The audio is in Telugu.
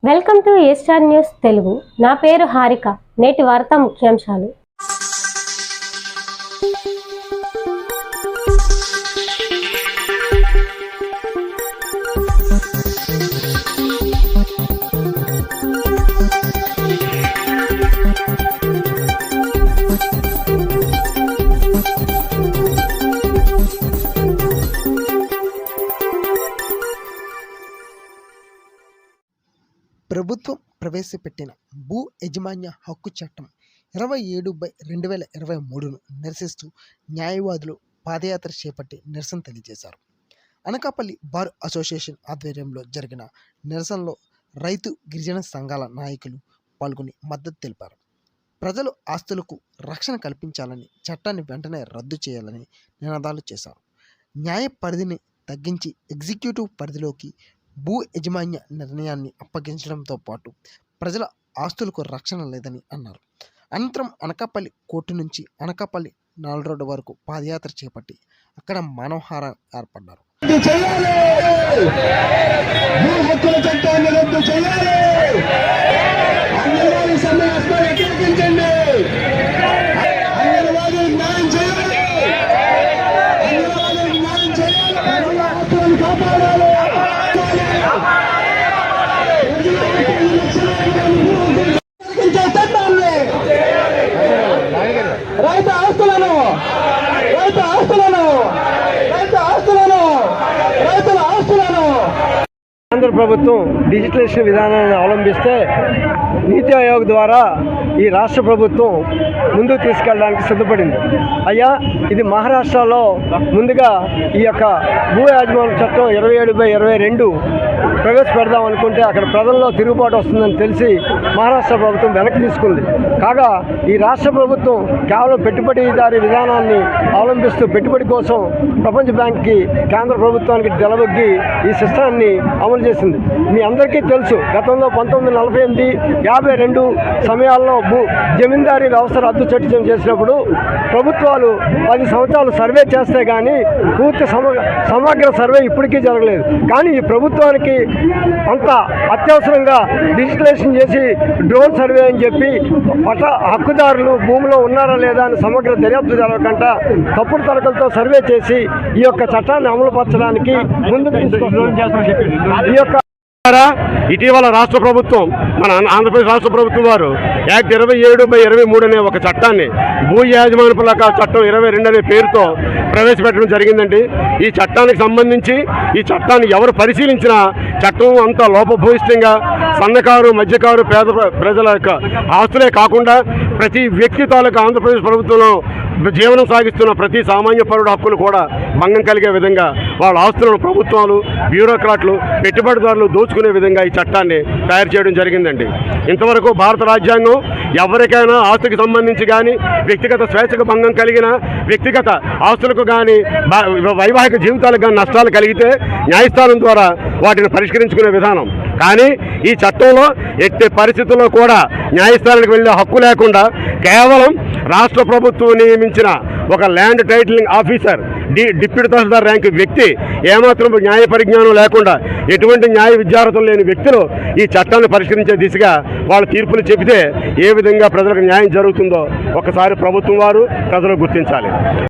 Welcome to A star news Telugu. నా పేరు హారిక. నేటి వార్తా ముఖ్యాంశాలు. ప్రభుత్వం ప్రవేశపెట్టిన భూ యాజమాన్య హక్కు చట్టం 27/2023ను నిరసిస్తూ న్యాయవాదులు పాదయాత్ర చేపట్టి నిరసన తెలియజేశారు. అనకాపల్లి బార్ అసోసియేషన్ ఆధ్వర్యంలో జరిగిన నిరసనలో రైతు గిరిజన సంఘాల నాయకులు పాల్గొని మద్దతు తెలిపారు. ప్రజలు ఆస్తులకు రక్షణ కల్పించాలని, చట్టాన్ని వెంటనే రద్దు చేయాలని నినాదాలు చేశారు. న్యాయ పరిధిని తగ్గించి ఎగ్జిక్యూటివ్ పరిధిలోకి భూ యాజమాన్య నిర్ణయాన్ని అప్పగించడంతో పాటు ప్రజల ఆస్తులకు రక్షణ లేదని అన్నారు. అనంతరం అనకాపల్లి కోర్టు నుంచి అనకాపల్లి 4 రోడ్డు వరకు పాదయాత్ర చేపట్టి అక్కడ మానవహారం ఏర్పడ్డారు. కేంద్ర ప్రభుత్వం డిజిటలైజేషన్ విధానాన్ని అవలంబిస్తే నీతి ఆయోగ్ ద్వారా ఈ రాష్ట్ర ప్రభుత్వం ముందుకు తీసుకెళ్ళడానికి సిద్ధపడింది. అయ్యా, ఇది మహారాష్ట్రలో ముందుగా ఈ యొక్క భూ యాజమాన్య చట్టం 27/22 ప్రవేశపెడదాం అనుకుంటే అక్కడ ప్రజల్లో తిరుగుబాటు వస్తుందని తెలిసి మహారాష్ట్ర ప్రభుత్వం వెనక్కి తీసుకుంది. కాగా ఈ రాష్ట్ర ప్రభుత్వం కేవలం పెట్టుబడిదారీ విధానాన్ని అవలంబిస్తూ పెట్టుబడి కోసం ప్రపంచ బ్యాంక్కి, కేంద్ర ప్రభుత్వానికి తెలబొగ్గి ఈ సిస్టాన్ని అమలు చేసింది. మీ అందరికీ తెలుసు, గతంలో 1948, 52 సమయాల్లో జమీందారీ వ్యవస్థ రద్దు చట్టం చేసినప్పుడు ప్రభుత్వాలు 10 సంవత్సరాలు సర్వే చేస్తే కానీ పూర్తి సమగ్ర సర్వే ఇప్పటికీ జరగలేదు. కానీ ఈ ప్రభుత్వానికి అంత అత్యవసరంగా డిజిటలైజేషన్ చేసి డ్రోన్ సర్వే అని చెప్పి హక్కుదారులు భూమిలో ఉన్నారా లేదా అని సమగ్ర దర్యాప్తు జరగకుండా తప్పుడు తరగలతో సర్వే చేసి ఈ యొక్క చట్టాన్ని అమలుపరచడానికి ముందుకు తీసుకొస్తున్నారు. ఈ యొక్క ఇటీవల రాష్ట్ర ప్రభుత్వం, మన ఆంధ్రప్రదేశ్ రాష్ట్ర ప్రభుత్వం వారు యాక్ట్ 27/23 అనే ఒక చట్టాన్ని, భూ యాజమాన్య చట్టం 22 అనే పేరుతో ప్రవేశపెట్టడం జరిగిందండి. ఈ చట్టానికి సంబంధించి ఈ చట్టాన్ని ఎవరు పరిశీలించినా చట్టం అంతా లోపభూయిష్టంగా సన్నకారు, మధ్యకారు, పేద ప్రజల యొక్క ఆస్తులే కాకుండా ప్రతి వ్యక్తి తాలూకు ఆంధ్రప్రదేశ్ ప్రభుత్వంలో జీవనం సాగిస్తున్న ప్రతి సామాన్య పౌరుడు హక్కులు కూడా భంగం కలిగే విధంగా వాళ్ళ ఆస్తులను ప్రభుత్వాలు, బ్యూరోక్రాట్లు, పెట్టుబడిదారులు దోచుకునే విధంగా ఈ చట్టాన్ని తయారు చేయడం జరిగిందండి. ఇంతవరకు భారత రాజ్యాంగం ఎవరికైనా ఆస్తికి సంబంధించి కానీ, వ్యక్తిగత స్వేచ్ఛకు భంగం కలిగిన వ్యక్తిగత ఆస్తులకు కానీ, వైవాహిక జీవితాలకు కానీ నష్టాలు కలిగితే న్యాయస్థానం ద్వారా వాటిని పరిష్కరించుకునే విధానం. కానీ ఈ చట్టంలో ఎట్టి పరిస్థితుల్లో కూడా న్యాయస్థానానికి వెళ్ళే హక్కు లేకుండా కేవలం రాష్ట్ర ప్రభుత్వం నియమించిన ఒక ల్యాండ్ టైటిలింగ్ ఆఫీసర్, డిప్యూటీ తహసీల్దార్ ర్యాంకు వ్యక్తి, ఏమాత్రం న్యాయ పరిజ్ఞానం లేకుండా ఎటువంటి న్యాయ విద్యార్హతలు లేని వ్యక్తులు ఈ చట్టాన్ని పరిష్కరించే దిశగా వాళ్ళ తీర్పులు చెబితే ఏ విధంగా ప్రజలకు న్యాయం జరుగుతుందో ఒకసారి ప్రభుత్వం వారు ప్రజలు గుర్తించాలి.